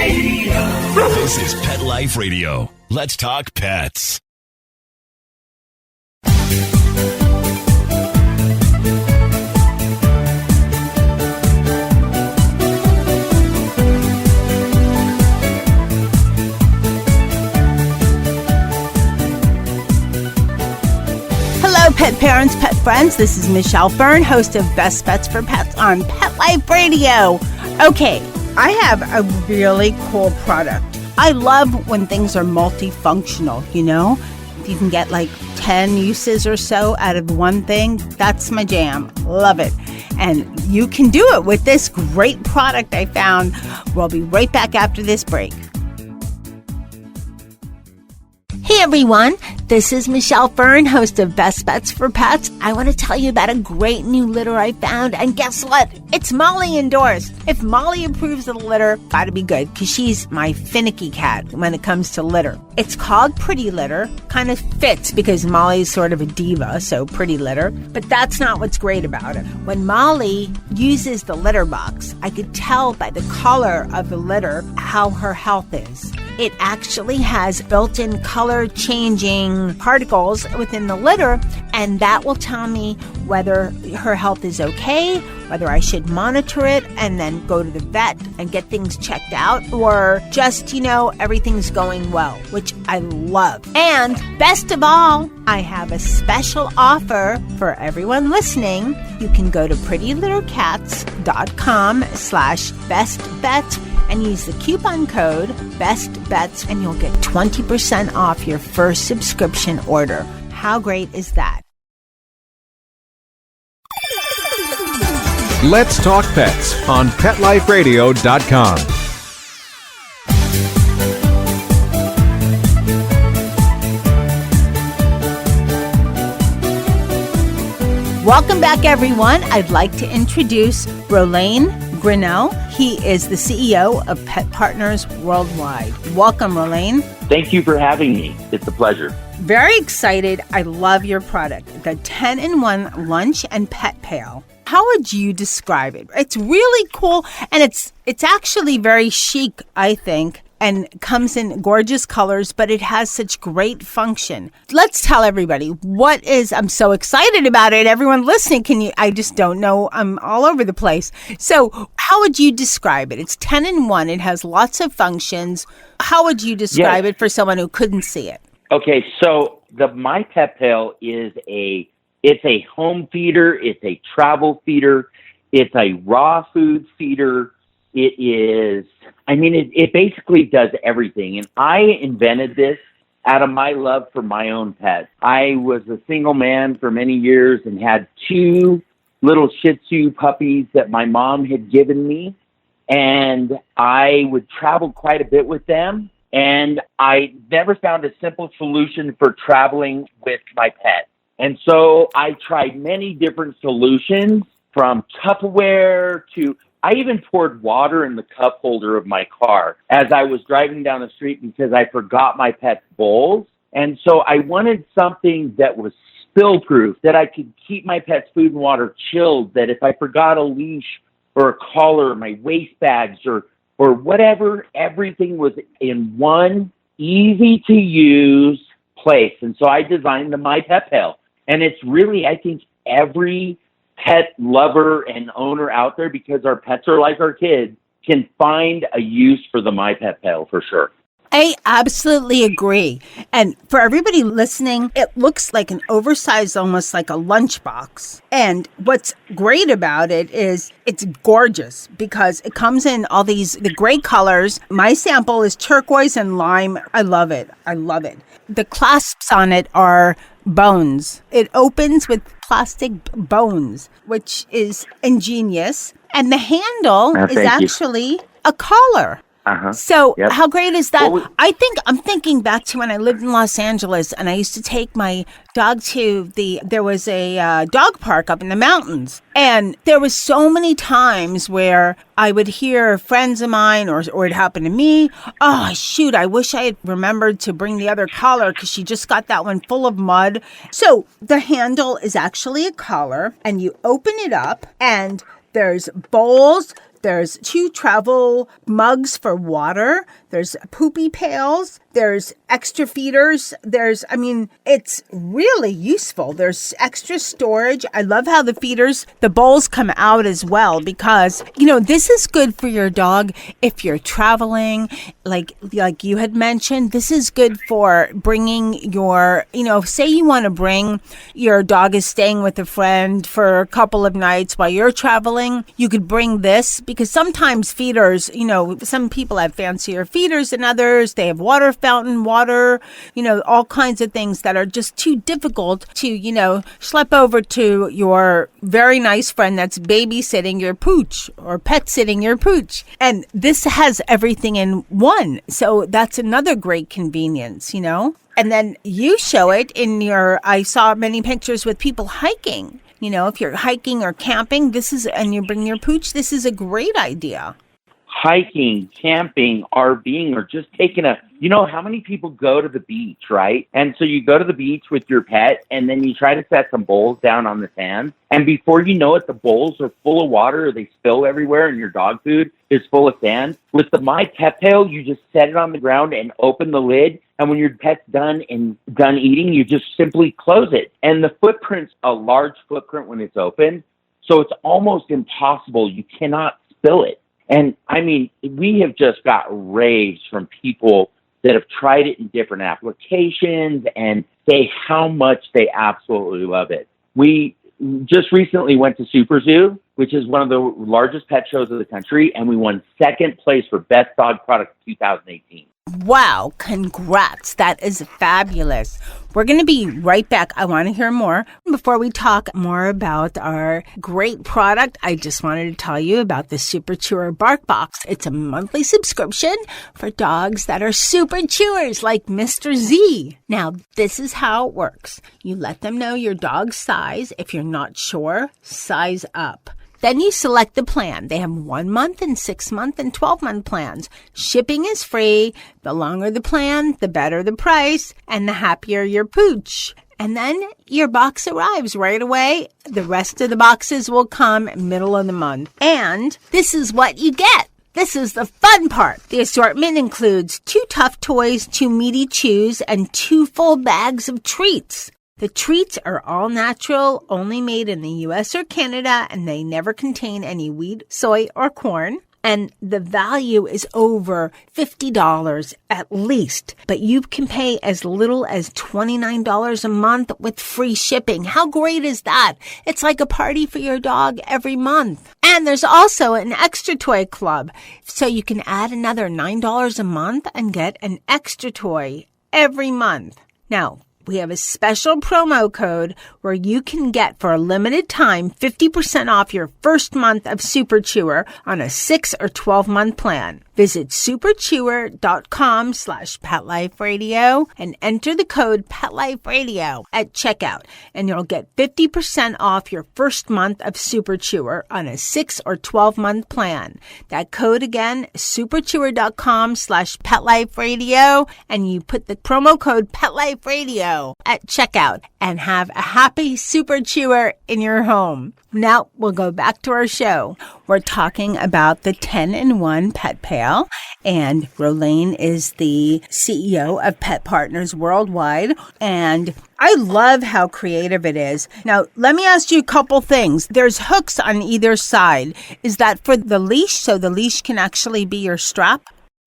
This is Pet Life Radio. Let's talk pets. Hello, pet parents, pet friends. This is Michelle Fern, host of Best Bets for Pets on Pet Life Radio. Okay, I have a really cool product. I love when things are multifunctional, you know? You can get like 10 uses or so out of one thing. That's my jam. Love it. And you can do it with this great product I found. We'll be right back after this break. Hey everyone, this is Michelle Fern, host of Best Bets for Pets. I want to tell you about a great new litter I found, and guess what? It's Molly endorsed. If Molly approves of the litter, gotta be good, because she's my finicky cat when it comes to litter. It's called Pretty Litter, kind of fits because Molly's sort of a diva, so Pretty Litter, but that's not what's great about it. When Molly uses the litter box, I could tell by the color of the litter how her health is. It actually has built-in color-changing particles within the litter, and that will tell me whether her health is okay, whether I should monitor it and then go to the vet and get things checked out, or just, everything's going well, which I love. And best of all, I have a special offer for everyone listening. You can go to prettylittercats.com/bestbets and use the coupon code BESTBETS, and you'll get 20% off your first subscription order. How great is that? Let's Talk Pets on PetLifeRadio.com. Welcome back, everyone. I'd like to introduce Rolane Grinnell. He is the CEO of Pet Partners Worldwide. Welcome, Rolane. Thank you for having me. It's a pleasure. Very excited. I love your product, the 10-in-1 Lunch and Pet Pail. How would you describe it? It's really cool, and it's actually very chic, I think, and comes in gorgeous colors, but it has such great function. Let's tell everybody I'm so excited about it. Everyone listening, I just don't know. I'm all over the place. So how would you describe it? It's 10-in-1. It has lots of functions. How would you describe it for someone who couldn't see it? Okay, so the My Pet Pail is it's a home feeder, it's a travel feeder, it's a raw food feeder. It basically does everything. And I invented this out of my love for my own pets. I was a single man for many years and had 2 little Shih Tzu puppies that my mom had given me. And I would travel quite a bit with them. And I never found a simple solution for traveling with my pet. And so I tried many different solutions, from Tupperware to I even poured water in the cup holder of my car as I was driving down the street because I forgot my pet's bowls. And so I wanted something that was spill-proof, that I could keep my pet's food and water chilled, that if I forgot a leash or a collar, my waste bags or whatever, everything was in one easy-to-use place. And so I designed the My Pet Pail. And it's really, I think, every pet lover and owner out there, because our pets are like our kids, can find a use for the My Pet Pail for sure. I absolutely agree. And for everybody listening, it looks like an oversized, almost like a lunchbox. And what's great about it is it's gorgeous because it comes in all the great colors. My sample is turquoise and lime. I love it. The clasps on it are bones. It opens with plastic bones, which is ingenious. And the handle is actually a collar. So how great is that? Well, I'm thinking back to when I lived in Los Angeles and I used to take my dog to there was a dog park up in the mountains. And there was so many times where I would hear friends of mine or it happened to me. Oh, shoot, I wish I had remembered to bring the other collar because she just got that one full of mud. So the handle is actually a collar and you open it up and there's bowls, There's 2 travel mugs for water. There's poopy pails. There's extra feeders. It's really useful. There's extra storage. I love how the bowls come out as well because, this is good for your dog if you're traveling. Like you had mentioned, this is good for bringing say you want to bring your dog is staying with a friend for a couple of nights while you're traveling. You could bring this because sometimes feeders, some people have fancier feeders than others. They have fountain water, all kinds of things that are just too difficult to, schlep over to your very nice friend that's babysitting your pooch or pet sitting your pooch. And this has everything in one. So that's another great convenience, And then you show it I saw many pictures with people hiking. If you're hiking or camping, and you bring your pooch, this is a great idea. Hiking, camping, RVing, or just taking how many people go to the beach, right? And so you go to the beach with your pet and then you try to set some bowls down on the sand. And before you know it, the bowls are full of water or they spill everywhere and your dog food is full of sand. With the My Pet Pail, you just set it on the ground and open the lid. And when your pet's done eating, you just simply close it. And the footprint's a large footprint when it's open. So it's almost impossible. You cannot spill it. And we have just got raves from people that have tried it in different applications and say how much they absolutely love it. We just recently went to SuperZoo, which is one of the largest pet shows of the country, and we won second place for Best Dog Product 2018. Wow, congrats. That is fabulous. We're going to be right back. I want to hear more. Before we talk more about our great product, I just wanted to tell you about the Super Chewer Bark Box. It's a monthly subscription for dogs that are super chewers like Mr. Z. Now, this is how it works. You let them know your dog's size. If you're not sure, size up. Then you select the plan. They have 1 month and 6 month and 12-month plans. Shipping is free. The longer the plan, the better the price and the happier your pooch. And then your box arrives right away. The rest of the boxes will come middle of the month. And this is what you get. This is the fun part. The assortment includes 2 tough toys, 2 meaty chews, and 2 full bags of treats. The treats are all natural, only made in the U.S. or Canada, and they never contain any wheat, soy, or corn. And the value is over $50 at least. But you can pay as little as $29 a month with free shipping. How great is that? It's like a party for your dog every month. And there's also an extra toy club. So you can add another $9 a month and get an extra toy every month. Now, we have a special promo code where you can get for a limited time 50% off your first month of Super Chewer on a 6 or 12-month plan. Visit superchewer.com/PetLifeRadio and enter the code PetLifeRadio at checkout, and you'll get 50% off your first month of Super Chewer on a 6 or 12-month plan. That code again, superchewer.com/PetLifeRadio, and you put the promo code PetLifeRadio at checkout and have a happy Super Chewer in your home. Now we'll go back to our show. We're talking about the 10-in-1 Pet Pail, and Rolane is the CEO of Pet Partners Worldwide, and I love how creative it is. Now, let me ask you a couple things. There's hooks on either side. Is that for the leash, so the leash can actually be your strap?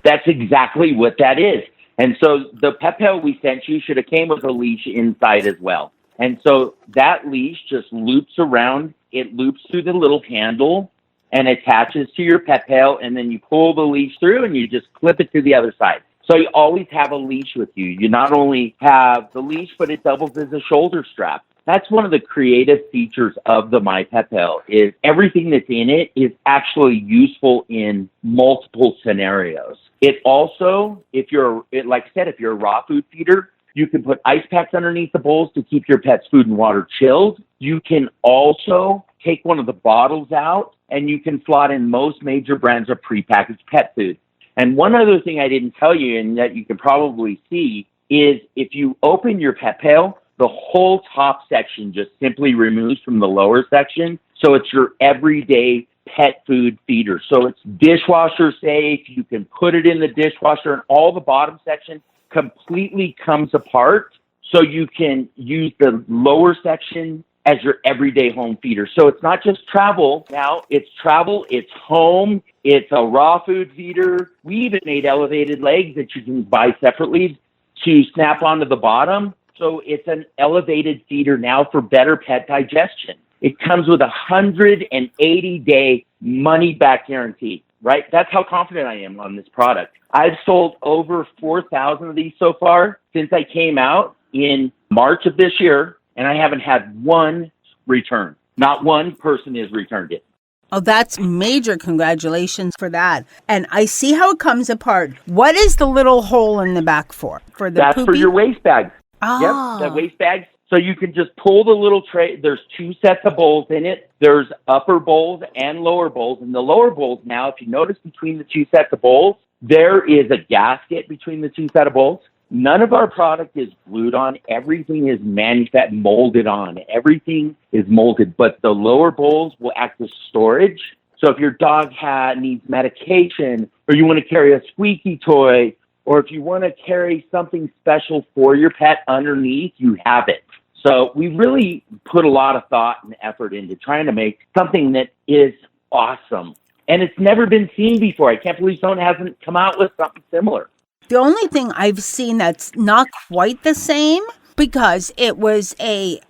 That's exactly what that is. And so the Pet Pail we sent you should have came with a leash inside as well. And so that leash just loops around. It loops through the little handle and attaches to your Pet Pail, and then you pull the leash through and you just clip it to the other side. So you always have a leash with you. You not only have the leash, but it doubles as a shoulder strap. That's one of the creative features of the My Pet Pail is everything that's in it is actually useful in multiple scenarios. It also, if you're a raw food feeder, you can put ice packs underneath the bowls to keep your pet's food and water chilled. You can also take one of the bottles out, and you can slot in most major brands of prepackaged pet food. And one other thing I didn't tell you, and that you can probably see, is if you open your Pet Pail, the whole top section just simply removes from the lower section. So it's your everyday pet food feeder. So it's dishwasher safe. You can put it in the dishwasher, and all the bottom section completely comes apart. So you can use the lower section as your everyday home feeder. So it's not just travel now, it's travel, it's home, it's a raw food feeder. We even made elevated legs that you can buy separately to snap onto the bottom. So it's an elevated feeder now for better pet digestion. It comes with a 180-day money-back guarantee, right? That's how confident I am on this product. I've sold over 4,000 of these so far since I came out in March of this year, and I haven't had one return. Not one person has returned it. Oh, that's major congratulations for that. And I see how it comes apart. What is the little hole in the back for? For the That's poopy? for your waste bags. Oh. Yep, the waste bags. So you can just pull the little tray. There's two sets of bowls in it. There's upper bowls and lower bowls. And the lower bowls now, if you notice between the two sets of bowls, there is a gasket between the two sets of bowls. None of our product is glued on. Everything is manufactured, molded on. Everything is molded, but the lower bowls will act as storage. So if your dog needs medication, or you want to carry a squeaky toy, or if you want to carry something special for your pet underneath, you have it. So we really put a lot of thought and effort into trying to make something that is awesome. And it's never been seen before. I can't believe someone hasn't come out with something similar. The only thing I've seen that's not quite the same, because it was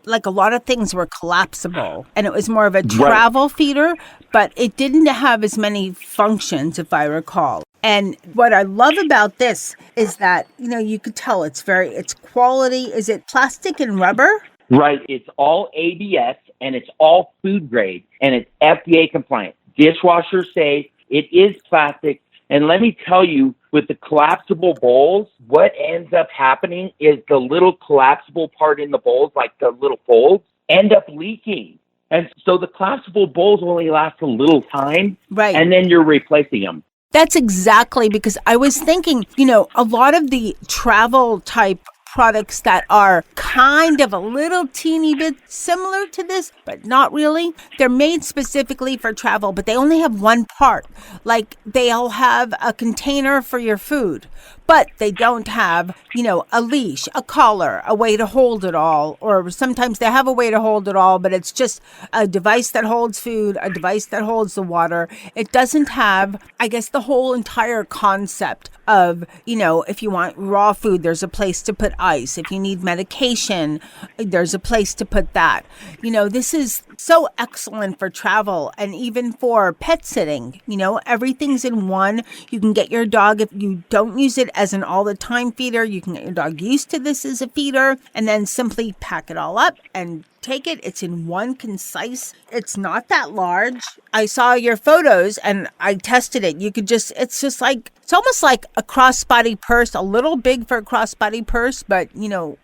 like a lot of things were collapsible and it was more of a travel feeder, but it didn't have as many functions, if I recall. And what I love about this is that, you could tell it's quality. Is it plastic and rubber? Right. It's all ABS and it's all food grade and it's FDA compliant. Dishwasher safe. It is plastic. And let me tell you, with the collapsible bowls, what ends up happening is the little collapsible part in the bowls, like the little folds, end up leaking. And so the collapsible bowls only last a little time, right? And then you're replacing them. That's exactly, because I was thinking, a lot of the travel type products that are kind of a little teeny bit similar to this, but not really. They're made specifically for travel, but they only have one part. Like they'll have a container for your food, but they don't have, a leash, a collar, a way to hold it all. Or sometimes they have a way to hold it all, but it's just a device that holds food, a device that holds the water. It doesn't have, I guess, the whole entire concept of, if you want raw food, there's a place to put ice. If you need medication, there's a place to put that. This is so excellent for travel and even for pet sitting. Everything's in one. You can get your dog, if you don't use it as an all the time feeder, you can get your dog used to this as a feeder and then simply pack it all up and take it. It's in one concise. It's not that large. I saw your photos and I tested it. It's almost like a crossbody purse, a little big for a crossbody purse, but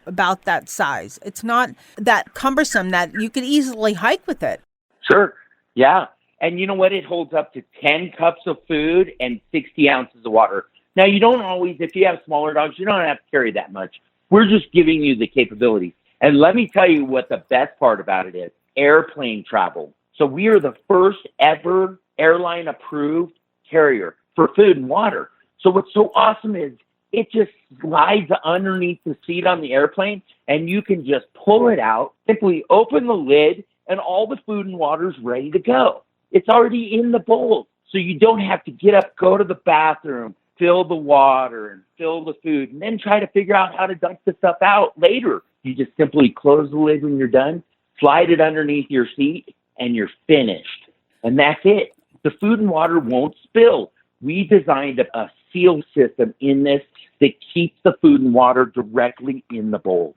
about that size. It's not that cumbersome that you could easily hike with it. Sure. Yeah. And you know what? It holds up to 10 cups of food and 60 ounces of water. Now, you don't always, if you have smaller dogs, you don't have to carry that much. We're just giving you the capabilities. And let me tell you what the best part about it is: airplane travel. So we are the first ever airline approved carrier for food and water. So what's so awesome is it just slides underneath the seat on the airplane and you can just pull it out, simply open the lid, and all the food and water is ready to go. It's already in the bowl. So you don't have to get up, go to the bathroom, fill the water and fill the food, and then try to figure out how to dump the stuff out later. You just simply close the lid when you're done, slide it underneath your seat, and you're finished. And that's it. The food and water won't spill. We designed a seal system in this that keeps the food and water directly in the bowls.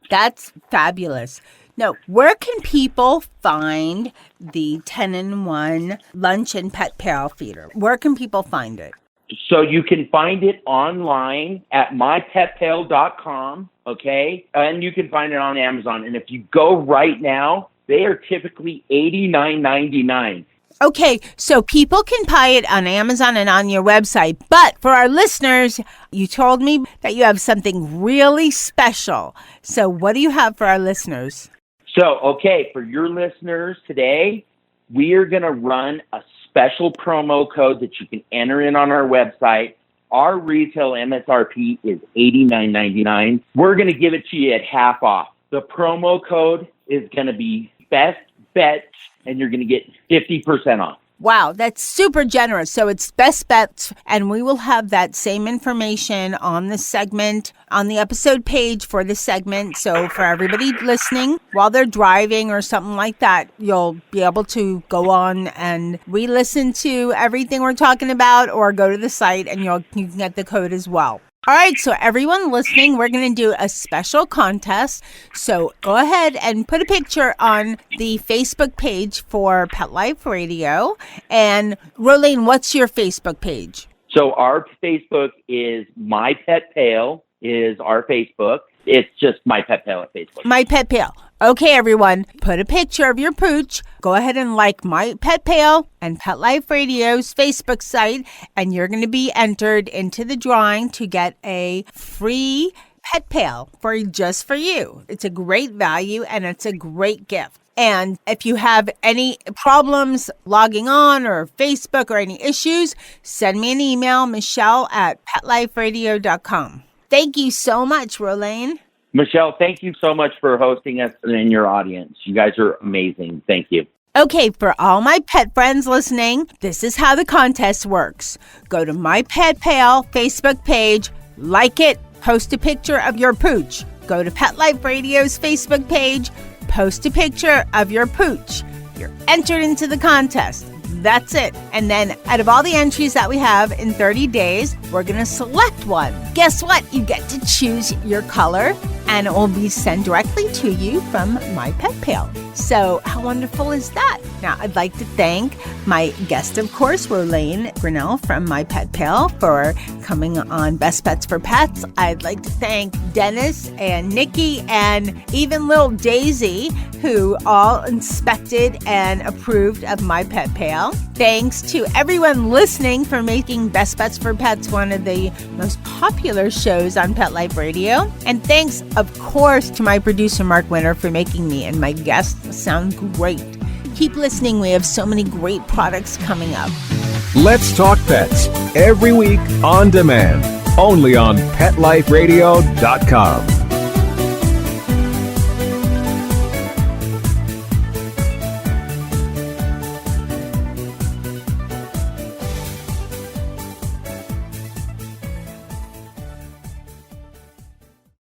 That's fabulous. Now, where can people find the 10-in-1 lunch and pet pail feeder? Where can people find it? So you can find it online at mypetpail.com, okay? And you can find it on Amazon. And if you go right now, they are typically $89.99. Okay, so people can buy it on Amazon and on your website. But for our listeners, you told me that you have something really special. So what do you have for our listeners? So, okay, for your listeners today, we are going to run a special promo code that you can enter in on our website. Our retail MSRP is $89.99. We're going to give it to you at half off. The promo code is going to be Best Bets, and you're going to get 50% off. Wow, that's super generous. So it's Best Bets, and we will have that same information on the segment, on the episode page for the segment. So for everybody listening, while they're driving or something like that, you'll be able to go on and re-listen to everything we're talking about, or go to the site and you can get the code as well. All right, so everyone listening, we're going to do a special contest. So go ahead and put a picture on the Facebook page for Pet Life Radio. And Rolane, what's your Facebook page? So our Facebook is My Pet Pail is our Facebook. It's just My Pet Pail at Facebook. My Pet Pail. Okay, everyone, put a picture of your pooch. Go ahead and like My Pet Pail and Pet Life Radio's Facebook site, and you're going to be entered into the drawing to get a free pet pail just for you. It's a great value, and it's a great gift. And if you have any problems logging on or Facebook or any issues, send me an email, michelle@petliferadio.com. Thank you so much, Rolane. Michelle, thank you so much for hosting us and your audience. You guys are amazing. Thank you. Okay, for all my pet friends listening, this is how the contest works. Go to My Pet Pail Facebook page, like it, post a picture of your pooch. Go to Pet Life Radio's Facebook page, post a picture of your pooch. You're entered into the contest. That's it. And then out of all the entries that we have in 30 days, we're going to select one. Guess what? You get to choose your color, and it will be sent directly to you from My Pet Pail. So how wonderful is that? Now, I'd like to thank my guest, of course, Rolane Grinnell from My Pet Pail, for coming on Best Bets for Pets. I'd like to thank Dennis and Nikki and even little Daisy, who all inspected and approved of My Pet Pail. Thanks to everyone listening for making Best Bets for Pets one of the most popular shows on Pet Life Radio. And thanks, of course, to my producer, Mark Winter, for making me and my guests sound great. Keep listening. We have so many great products coming up. Let's Talk Pets, every week on demand, only on PetLifeRadio.com.